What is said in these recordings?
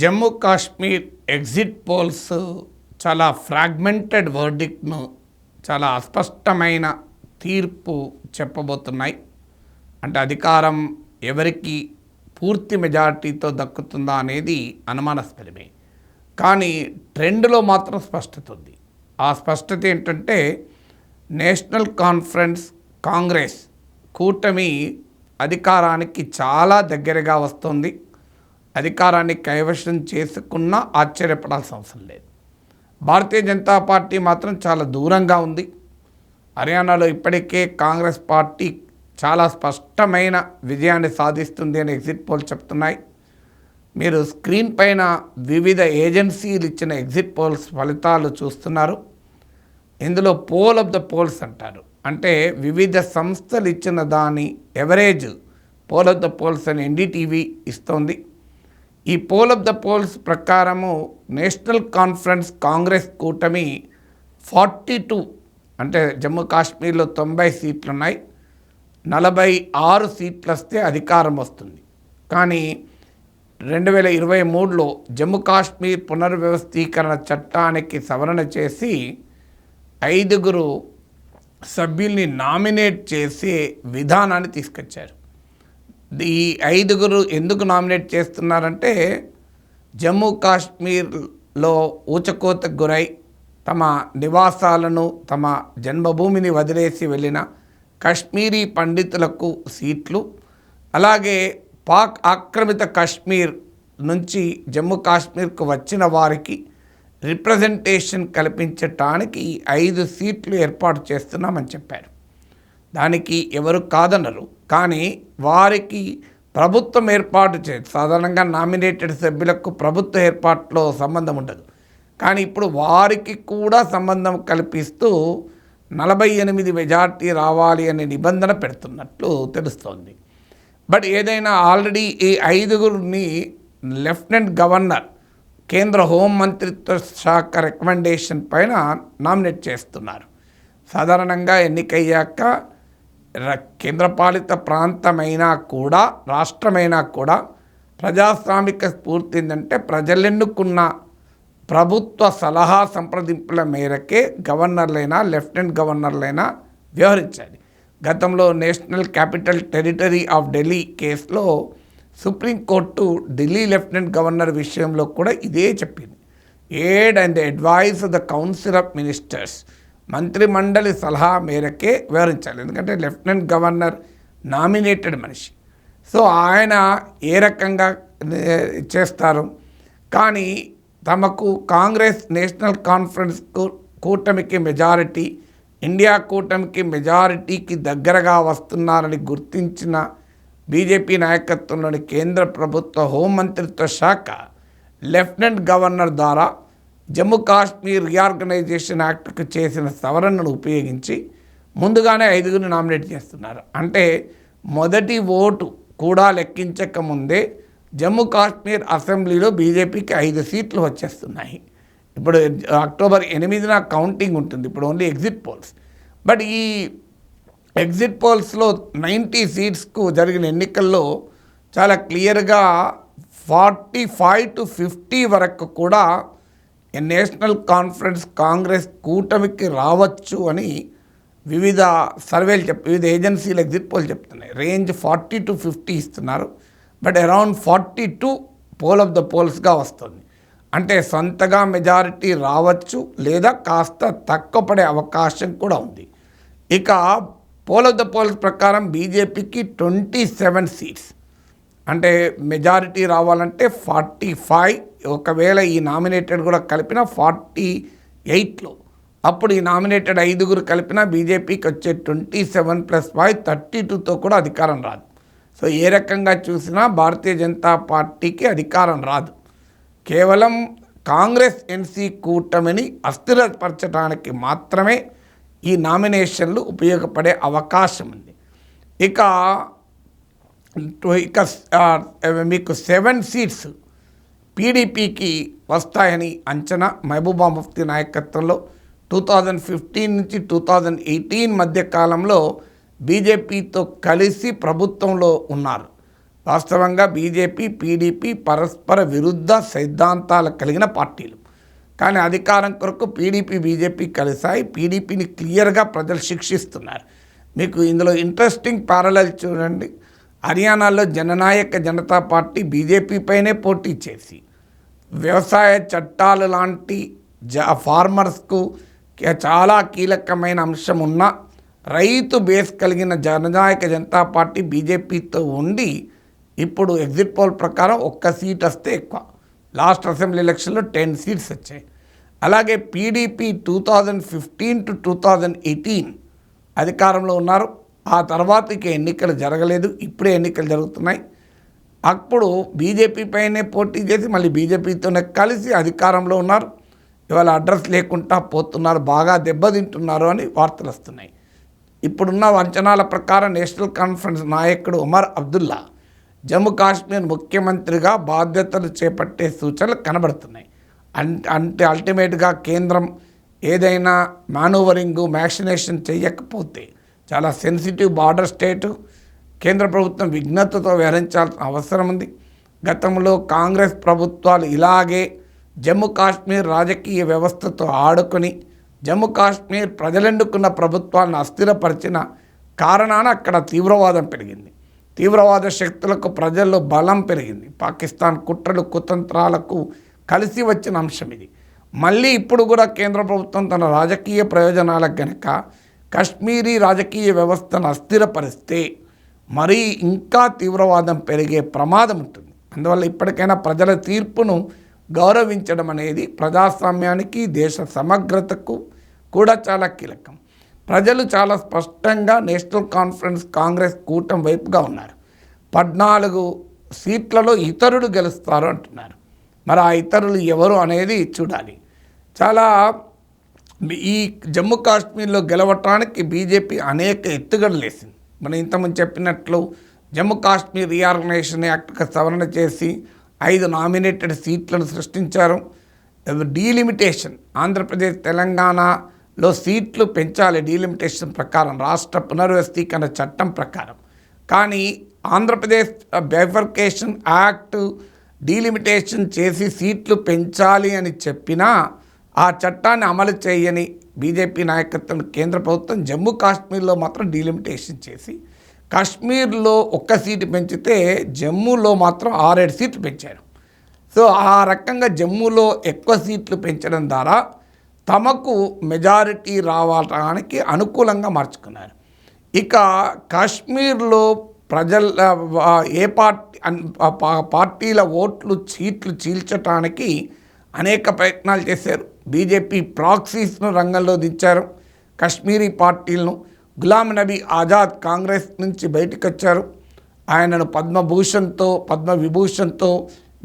Jammu Kashmir exit polls చాలా fragmented వర్డిక్ట్ను, చాలా అస్పష్టమైన తీర్పు చెప్పబోతున్నాయి. అంటే అధికారం ఎవరికి పూర్తి మెజారిటీతో దక్కుతుందా అనేది అనుమానాస్పదమే. కానీ ట్రెండ్లో మాత్రం స్పష్టత ఉంది. ఆ స్పష్టత ఏంటంటే నేషనల్ కాన్ఫరెన్స్ కాంగ్రెస్ కూటమి అధికారానికి చాలా దగ్గరగా వస్తుంది. అధికారాన్ని కైవశం చేసుకున్నా ఆశ్చర్యపడాల్సిన అవసరం లేదు. భారతీయ జనతా పార్టీ మాత్రం చాలా దూరంగా ఉంది. హర్యానాలో ఇప్పటికే కాంగ్రెస్ పార్టీ చాలా స్పష్టమైన విజయాన్ని సాధిస్తుంది అని ఎగ్జిట్ పోల్స్ చెప్తున్నాయి. మీరు స్క్రీన్ పైన వివిధ ఏజెన్సీలు ఇచ్చిన ఎగ్జిట్ పోల్స్ ఫలితాలు చూస్తున్నారు. ఇందులో పోల్ ఆఫ్ ద పోల్స్ అంటారు. అంటే వివిధ సంస్థలు ఇచ్చిన దాని average poll of the polls అని ఎన్డీటీవీ ఇస్తోంది. ఈ పోల్ ఆఫ్ ద పోల్స్ ప్రకారము నేషనల్ కాన్ఫరెన్స్ కాంగ్రెస్ కూటమి 42 అంటే జమ్మూ కాశ్మీర్లో 90 సీట్లు ఉన్నాయి, 46 సీట్లు వస్తే అధికారం వస్తుంది. కానీ 2023లో జమ్మూ కాశ్మీర్ పునర్వ్యవస్థీకరణ చట్టానికి సవరణ చేసి 5 సభ్యుల్ని నామినేట్ చేసే విధానాన్ని తీసుకొచ్చారు. ఈ 5 ఎందుకు నామినేట్ చేస్తున్నారంటే జమ్మూ కాశ్మీర్లో ఊచకోతకు గురై తమ నివాసాలను, తమ జన్మభూమిని వదిలేసి వెళ్ళిన కశ్మీరీ పండితులకు సీట్లు, అలాగే పాక్ ఆక్రమిత కాశ్మీర్ నుంచి జమ్మూ కాశ్మీర్కు వచ్చిన వారికి రిప్రజెంటేషన్ కల్పించటానికి 5 సీట్లు ఏర్పాటు చేస్తున్నామని చెప్పారు. దానికి ఎవరు కాదనరు. కానీ వారికి ప్రభుత్వం ఏర్పాటు చేయదు. సాధారణంగా నామినేటెడ్ సభ్యులకు ప్రభుత్వ ఏర్పాటులో సంబంధం ఉండదు. కానీ ఇప్పుడు వారికి కూడా సంబంధం కల్పిస్తూ 48 మెజార్టీ రావాలి అనే నిబంధన పెడుతున్నట్లు తెలుస్తోంది. బట్ ఏదైనా ఆల్రెడీ ఈ 5 లెఫ్టినెంట్ గవర్నర్ కేంద్ర హోంమంత్రిత్వ శాఖ రికమెండేషన్ పైన నామినేట్ చేస్తున్నారు. సాధారణంగా ఎన్నికయ్యాక కేంద్రపాలిత ప్రాంతమైనా కూడా, రాష్ట్రమైనా కూడా ప్రజాస్వామిక స్ఫూర్తి ఏంటంటే ప్రజలెన్నుకున్న ప్రభుత్వ సలహా సంప్రదింపుల మేరకే గవర్నర్లైనా లెఫ్టినెంట్ గవర్నర్లైనా వ్యవహరించాలి. గతంలో national capital territory of Delhi కేసులో సుప్రీంకోర్టు ఢిల్లీ లెఫ్టినెంట్ గవర్నర్ విషయంలో కూడా ఇదే చెప్పింది. Aid and advice of the council of ministers, మంత్రిమండలి సలహా మేరకే వ్యవహరించాలి. ఎందుకంటే లెఫ్టినెంట్ గవర్నర్ నామినేటెడ్ మనిషి. సో ఆయన ఏ రకంగా చేస్తారు. కానీ తమకు కాంగ్రెస్ నేషనల్ కాన్ఫరెన్స్ కూటమికి మెజారిటీ, ఇండియా కూటమికి మెజారిటీకి దగ్గరగా వస్తున్నారని గుర్తించిన బీజేపీ నాయకత్వంలోని కేంద్ర ప్రభుత్వ హోంమంత్రిత్వ శాఖ లెఫ్టినెంట్ గవర్నర్ ద్వారా జమ్మూ కాశ్మీర్ రీఆర్గనైజేషన్ యాక్ట్కు చేసిన సవరణను ఉపయోగించి ముందుగానే 5 నామినేట్ చేస్తున్నారు. అంటే మొదటి ఓటు కూడా లెక్కించకముందే జమ్మూ కాశ్మీర్ అసెంబ్లీలో బీజేపీకి 5 సీట్లు వచ్చేస్తున్నాయి. ఇప్పుడు అక్టోబర్ 8న కౌంటింగ్ ఉంటుంది. ఇప్పుడు ఓన్లీ ఎగ్జిట్ పోల్స్. బట్ ఈ ఎగ్జిట్ పోల్స్లో 90 సీట్స్కు జరిగిన ఎన్నికల్లో చాలా క్లియర్గా 45 to 50 వరకు కూడా నేషనల్ కాన్ఫరెన్స్ కాంగ్రెస్ కూటమికి రావచ్చు అని వివిధ సర్వేలు వివిధ ఏజెన్సీలు ఎగ్జిట్ పోల్ చెప్తున్నాయి. రేంజ్ 40 to 50 ఇస్తున్నారు. But around 42 poll of the పోల్స్గా వస్తుంది. అంటే సొంతగా మెజారిటీ రావచ్చు, లేదా కాస్త తక్కువ పడే అవకాశం కూడా ఉంది. ఇక పోల్ ఆఫ్ ద పోల్స్ ప్రకారం బీజేపీకి 27 సీట్స్, అంటే మెజారిటీ రావాలంటే 45, ఒకవేళ ఈ నామినేటెడ్ కూడా కలిపిన 48లో, అప్పుడు ఈ నామినేటెడ్ 5 కలిపిన బీజేపీకి వచ్చే 27 + 5 32తో కూడా అధికారం రాదు. సో ఏ రకంగా చూసినా భారతీయ జనతా పార్టీకి అధికారం రాదు. కేవలం కాంగ్రెస్ ఎన్సీ కూటమిని అస్థిరపరచడానికి మాత్రమే ఈ నామినేషన్లు ఉపయోగపడే అవకాశం ఉంది. ఇక మీకు 7 సీట్స్ పీడీపీకి వస్తాయని అంచనా. మహబూబా ముఫ్తీ నాయకత్వంలో 2015 నుంచి 2018 మధ్య కాలంలో బీజేపీతో కలిసి ప్రభుత్వంలో ఉన్నారు. వాస్తవంగా బీజేపీ, పీడీపీ పరస్పర విరుద్ధ సిద్ధాంతాలు కలిగిన పార్టీలు. కానీ అధికారం కొరకు పీడీపీ, బీజేపీ కలిసాయి. పీడీపీని క్లియర్గా ప్రజలు శిక్షిస్తున్నారు. మీకు ఇందులో ఇంట్రెస్టింగ్ పారలల్ చూడండి. హర్యానాలో జననాయక జనతా పార్టీ బీజేపీ పైనే పోటీ చేసి వ్యవసాయ చట్టాలు లాంటి ఫార్మర్స్కు చాలా కీలకమైన అంశం ఉన్న రైతు బేస్ కలిగిన జననాయక జనతా పార్టీ బీజేపీతో ఉండి ఇప్పుడు ఎగ్జిట్ పోల్ ప్రకారం 1 సీట్ వస్తే ఎక్కువ. లాస్ట్ అసెంబ్లీ ఎలక్షన్లో 10 సీట్స్ వచ్చాయి. అలాగే పీడీపీ 2015 to 2018 అధికారంలో ఉన్నారు. ఆ తర్వాత ఇక ఎన్నికలు జరగలేదు, ఇప్పుడే ఎన్నికలు జరుగుతున్నాయి. అప్పుడు బీజేపీ పైనే పోటీ చేసి మళ్ళీ బీజేపీతోనే కలిసి అధికారంలో ఉన్నారు. ఇవాళ అడ్రస్ లేకుండా పోతున్నారు, బాగా దెబ్బతింటున్నారు అని వార్తలు వస్తున్నాయి. ఇప్పుడున్న అంచనాల ప్రకారం నేషనల్ కాన్ఫరెన్స్ నాయకుడు ఉమర్ అబ్దుల్లా జమ్మూ కాశ్మీర్ ముఖ్యమంత్రిగా బాధ్యతలు చేపట్టే సూచనలు కనబడుతున్నాయి. అంటే అల్టిమేట్గా కేంద్రం ఏదైనా మ్యాక్సినేషన్ చేయకపోతే చాలా సెన్సిటివ్ బార్డర్ స్టేటు, కేంద్ర ప్రభుత్వం విఘ్నతతో వ్యవహరించాల్సిన అవసరం ఉంది. గతంలో కాంగ్రెస్ ప్రభుత్వాలు ఇలాగే జమ్మూ కాశ్మీర్ రాజకీయ వ్యవస్థతో ఆడుకొని జమ్మూ కాశ్మీర్ ప్రజలెన్నుకున్న ప్రభుత్వాలను అస్థిరపరిచిన కారణాన అక్కడ తీవ్రవాదం పెరిగింది. తీవ్రవాద శక్తులకు ప్రజల్లో బలం పెరిగింది. పాకిస్తాన్ కుట్రలు కుతంత్రాలకు కలిసి వచ్చిన అంశం ఇది. మళ్ళీ ఇప్పుడు కూడా కేంద్ర ప్రభుత్వం తన రాజకీయ ప్రయోజనాలకు గనక కశ్మీరీ రాజకీయ వ్యవస్థను అస్థిరపరిస్తే మరీ ఇంకా తీవ్రవాదం పెరిగే ప్రమాదం ఉంటుంది. అందువల్ల ఇప్పటికైనా ప్రజల తీర్పును గౌరవించడం అనేది ప్రజాస్వామ్యానికి, దేశ సమగ్రతకు కూడా చాలా కీలకం. ప్రజలు చాలా స్పష్టంగా నేషనల్ కాన్ఫరెన్స్ కాంగ్రెస్ కూటమి వైపుగా ఉన్నారు. 14 సీట్లలో ఇతరులు గెలుస్తారు అంటున్నారు. మరి ఆ ఇతరులు ఎవరు అనేది చూడాలి. చాలా ఈ జమ్మూ కాశ్మీర్లో గెలవటానికి బీజేపీ అనేక ఎత్తుగడలు వేసింది. మనం ఇంతకుముందు చెప్పినట్లు జమ్మూ కాశ్మీర్ రీఆర్గనైజేషన్ యాక్ట్కి సవరణ చేసి 5 నామినేటెడ్ సీట్లను సృష్టించారు. డీలిమిటేషన్ ఆంధ్రప్రదేశ్, తెలంగాణలో సీట్లు పెంచాలి డీలిమిటేషన్ ప్రకారం, రాష్ట్ర పునర్వ్యవస్థీకరణ చట్టం ప్రకారం. కానీ ఆంధ్రప్రదేశ్ బైఫర్కేషన్ యాక్ట్ డీలిమిటేషన్ చేసి సీట్లు పెంచాలి అని చెప్పినా ఆ చట్టాన్ని అమలు చేయని బీజేపీ నాయకత్వం కేంద్ర ప్రభుత్వం జమ్మూ కాశ్మీర్లో మాత్రం డీలిమిటేషన్ చేసి కాశ్మీర్లో 1 సీటు పెంచితే జమ్మూలో మాత్రం 6-7 సీట్లు పెంచారు. సో ఆ రకంగా జమ్మూలో ఎక్కువ సీట్లు పెంచడం ద్వారా తమకు మెజారిటీ రావడానికి అనుకూలంగా మార్చుకున్నారు. ఇక కాశ్మీర్లో ప్రజల ఏ పార్టీల సీట్లు చీల్చడానికి అనేక ప్రయత్నాలు చేశారు. బీజేపీ ప్రాక్సీస్ను రంగంలో దించారు. కశ్మీరీ పార్టీలను గులాం నబీ ఆజాద్ కాంగ్రెస్ నుంచి బయటకు వచ్చారు. ఆయనను పద్మవిభూషణ్తో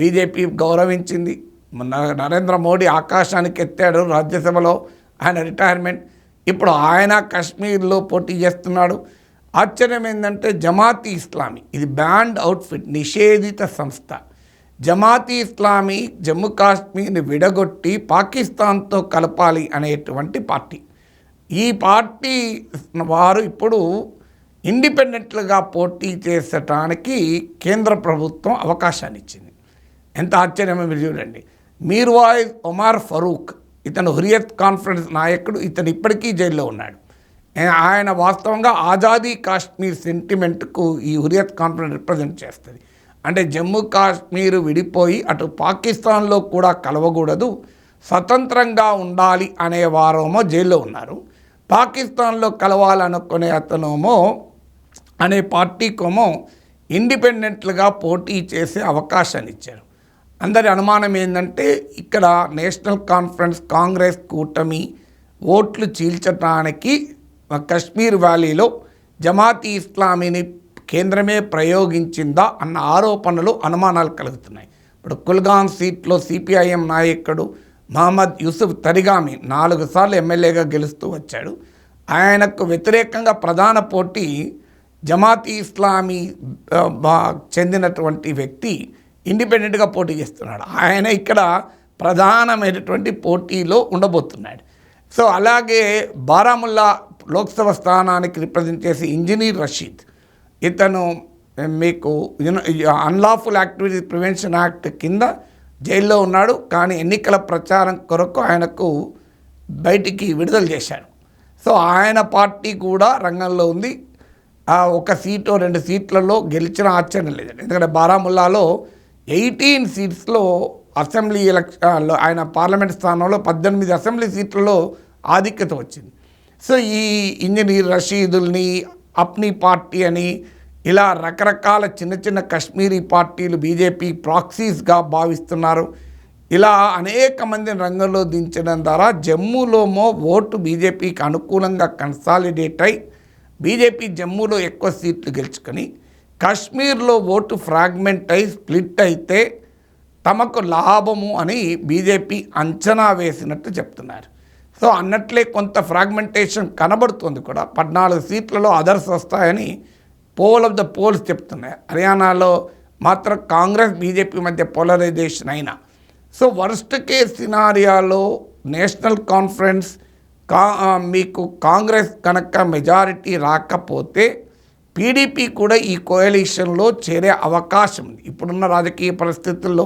బీజేపీ గౌరవించింది. నరేంద్ర మోడీ ఆకాశానికి ఎత్తాడు రాజ్యసభలో ఆయన రిటైర్మెంట్. ఇప్పుడు ఆయన కాశ్మీర్లో పోటీ చేస్తున్నాడు. ఆశ్చర్యం ఏంటంటే జమాతీ ఇస్లామీ, ఇది బ్యాండ్ అవుట్ఫిట్, నిషేధిత సంస్థ. జమాతీ ఇస్లామీ జమ్మూ కాశ్మీర్ని విడగొట్టి పాకిస్తాన్తో కలపాలి అనేటువంటి పార్టీ. ఈ పార్టీ వారు ఇప్పుడు ఇండిపెండెంట్లుగా పోటీ చేసటానికి కేంద్ర ప్రభుత్వం అవకాశాన్ని ఇచ్చింది. ఎంత ఆశ్చర్యమో మీరు చూడండి. మీర్వాయిజ్ ఒమర్ ఫరూక్, ఇతను హురియత్ కాన్ఫరెన్స్ నాయకుడు, ఇతను ఇప్పటికీ జైల్లో ఉన్నాడు. ఆయన వాస్తవంగా ఆజాదీ కాశ్మీర్ సెంటిమెంట్కు ఈ హురియత్ కాన్ఫరెన్స్ రిప్రజెంట్ చేస్తుంది. అంటే జమ్మూ కాశ్మీర్ విడిపోయి అటు పాకిస్తాన్లో కూడా కలవకూడదు, స్వతంత్రంగా ఉండాలి అనేవారేమో జైల్లో ఉన్నారు. పాకిస్తాన్లో కలవాలనుకునే అనే పార్టీకేమో ఇండిపెండెంట్లుగా పోటీ చేసే అవకాశాన్ని ఇచ్చారు. అందరి అనుమానం ఏంటంటే ఇక్కడ నేషనల్ కాన్ఫరెన్స్ కాంగ్రెస్ కూటమి ఓట్లు చీల్చడానికి కశ్మీర్ వ్యాలీలో జమాతీ ఇస్లామీని కేంద్రమే ప్రయోగించిందా అన్న ఆరోపణలు, అనుమానాలు కలుగుతున్నాయి. ఇప్పుడు కుల్గాం సీట్లో సిపిఐఎం నాయకుడు మహమ్మద్ యూసుఫ్ తరిగామి 4 సార్లు ఎమ్మెల్యేగా గెలుస్తూ వచ్చాడు. ఆయనకు వ్యతిరేకంగా ప్రధాన పోటీ జమాతీ ఇస్లామీ చెందినటువంటి వ్యక్తి ఇండిపెండెంట్గా పోటీ చేస్తున్నాడు. ఆయన ఇక్కడ ప్రధానమైనటువంటి పోటీలో ఉండబోతున్నాడు. సో అలాగే బారాముల్లా లోక్సభ స్థానానికి రిప్రజెంట్ చేసి ఇంజనీర్ రషీద్, ఇతను మీకు అన్లాఫుల్ యాక్టివిటీ ప్రివెన్షన్ యాక్ట్ కింద జైల్లో ఉన్నాడు. కానీ ఎన్నికల ప్రచారం కొరకు ఆయనకు బయటికి విడుదల చేశాడు. సో ఆయన పార్టీ కూడా రంగంలో ఉంది. ఒక సీటు 2 సీట్లలో గెలిచిన ఆశ్చర్యం లేదండి. ఎందుకంటే బారాముల్లాలో 18 సీట్స్లో అసెంబ్లీ ఎలక్షన్లో ఆయన పార్లమెంట్ స్థానంలో 18 అసెంబ్లీ సీట్లలో ఆధిక్యత వచ్చింది. సో ఈ ఇంజనీర్ రషీదుల్ని అప్నీ పార్టీ అని ఇలా రకరకాల చిన్న చిన్న కశ్మీరీ పార్టీలు బీజేపీ ప్రాక్సీస్గా భావిస్తున్నారు. ఇలా అనేక మందిని రంగంలో దించడం ద్వారా జమ్మూలోమో ఓటు బీజేపీకి అనుకూలంగా కన్సాలిడేట్ అయి బీజేపీ జమ్మూలో ఎక్కువ సీట్లు గెలుచుకొని కాశ్మీర్లో ఓటు ఫ్రాగ్మెంట్ అయి స్ప్లిట్ అయితే తమకు లాభము అని బీజేపీ అంచనా వేసినట్టు చెప్తున్నారు. సో అన్నట్లే కొంత ఫ్రాగ్మెంటేషన్ కనబడుతుంది కూడా. 14 సీట్లలో అదర్స్ వస్తాయని పోల్స్ చెప్తున్నాయి. హర్యానాలో మాత్రం కాంగ్రెస్ బీజేపీ మధ్య పోలరైజేషన్ అయినా. సో వర్స్ట్ కేస్ సినారియాలో నేషనల్ కాన్ఫరెన్స్ మీకు కాంగ్రెస్ కనుక మెజారిటీ రాకపోతే పీడీపీ కూడా ఈ కోయలిషన్లో చేరే అవకాశం ఉంది. ఇప్పుడున్న రాజకీయ పరిస్థితుల్లో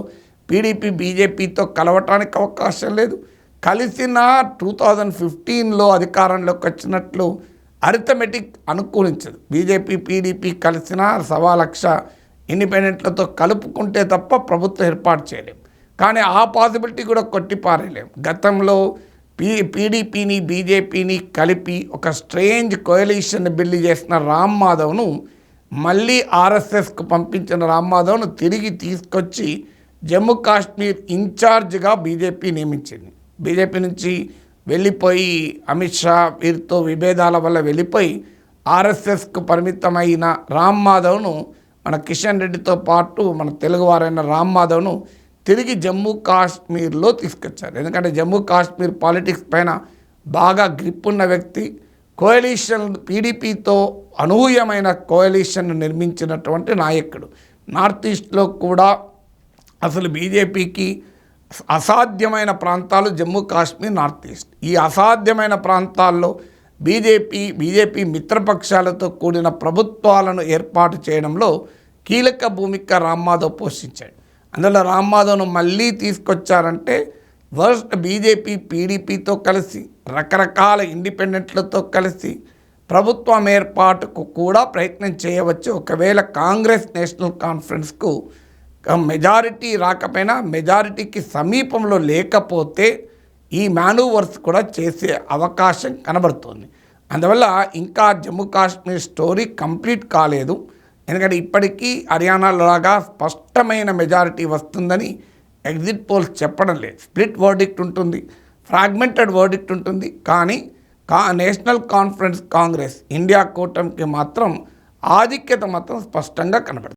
పీడీపీ బీజేపీతో కలవటానికి అవకాశం లేదు. కలిసిన 2015లో అధికారంలోకి వచ్చినట్లు అరిథమెటిక్ అనుకూలించదు. బీజేపీ పీడీపీ కలిసిన 1,00,000 ఇండిపెండెంట్లతో కలుపుకుంటే తప్ప ప్రభుత్వం ఏర్పాటు చేయలేం. కానీ ఆ పాసిబిలిటీ కూడా కొట్టిపారేయలేం. గతంలో పీడీపీని బీజేపీని కలిపి ఒక స్ట్రేంజ్ కోయలిషన్ బిల్డ్ చేసిన రామ్ మాధవ్ను మళ్ళీ ఆర్ఎస్ఎస్కు పంపించిన రామ్ మాధవ్ను తిరిగి తీసుకొచ్చి జమ్మూ కాశ్మీర్ ఇన్ఛార్జ్గా బీజేపీ నియమించింది. బీజేపీ నుంచి వెళ్ళిపోయి అమిత్ షా వీరితో విభేదాల వల్ల వెళ్ళిపోయి ఆర్ఎస్ఎస్కు పరిమితమైన రామ్ మాధవ్ను మన కిషన్ రెడ్డితో పాటు మన తెలుగువారైన రామ్ మాధవ్ను తిరిగి జమ్మూ కాశ్మీర్లో తీసుకొచ్చారు. ఎందుకంటే జమ్మూ కాశ్మీర్ పాలిటిక్స్ పైన బాగా గ్రిప్ ఉన్న వ్యక్తి, కోయలిషన్ పీడీపీతో అనూహ్యమైన కోయలిషన్ నిర్మించినటువంటి నాయకుడు. నార్త్ ఈస్ట్లో కూడా అసలు బీజేపీకి అసాధ్యమైన ప్రాంతాలు జమ్మూ కాశ్మీర్, నార్త్ ఈస్ట్. ఈ అసాధ్యమైన ప్రాంతాల్లో బీజేపీ మిత్రపక్షాలతో కూడిన ప్రభుత్వాలను ఏర్పాటు చేయడంలో కీలక భూమిక రామ్ మాధవ్ పోషించాడు. అందులో రామ్ మాధవ్ను మళ్ళీ తీసుకొచ్చారంటే వర్స్ట్ బీజేపీ పీడీపీతో కలిసి రకరకాల ఇండిపెండెంట్లతో కలిసి ప్రభుత్వం ఏర్పాటుకు కూడా ప్రయత్నం చేయవచ్చు. ఒకవేళ కాంగ్రెస్ నేషనల్ కాన్ఫరెన్స్కు మెజారిటీ రాకపోయినా మెజారిటీకి సమీపంలో లేకపోతే ఈ మానూవర్స్ కూడా చేసే అవకాశం కనబడుతుంది. అందువల్ల ఇంకా జమ్మూ కాశ్మీర్ స్టోరీ కంప్లీట్ కాలేదు. ఎందుకంటే ఇప్పటికీ హర్యానాలో లాగా స్పష్టమైన మెజారిటీ వస్తుందని ఎగ్జిట్ పోల్స్ చెప్పడం లేదు. స్ప్లిట్ వర్డిక్ట్ ఉంటుంది, ఫ్రాగ్మెంటెడ్ వర్డిక్ట్ ఉంటుంది. కానీ నేషనల్ కాన్ఫరెన్స్ కాంగ్రెస్ ఇండియా కూటమికి మాత్రం ఆధిక్యత మాత్రం స్పష్టంగా కనబడుతుంది.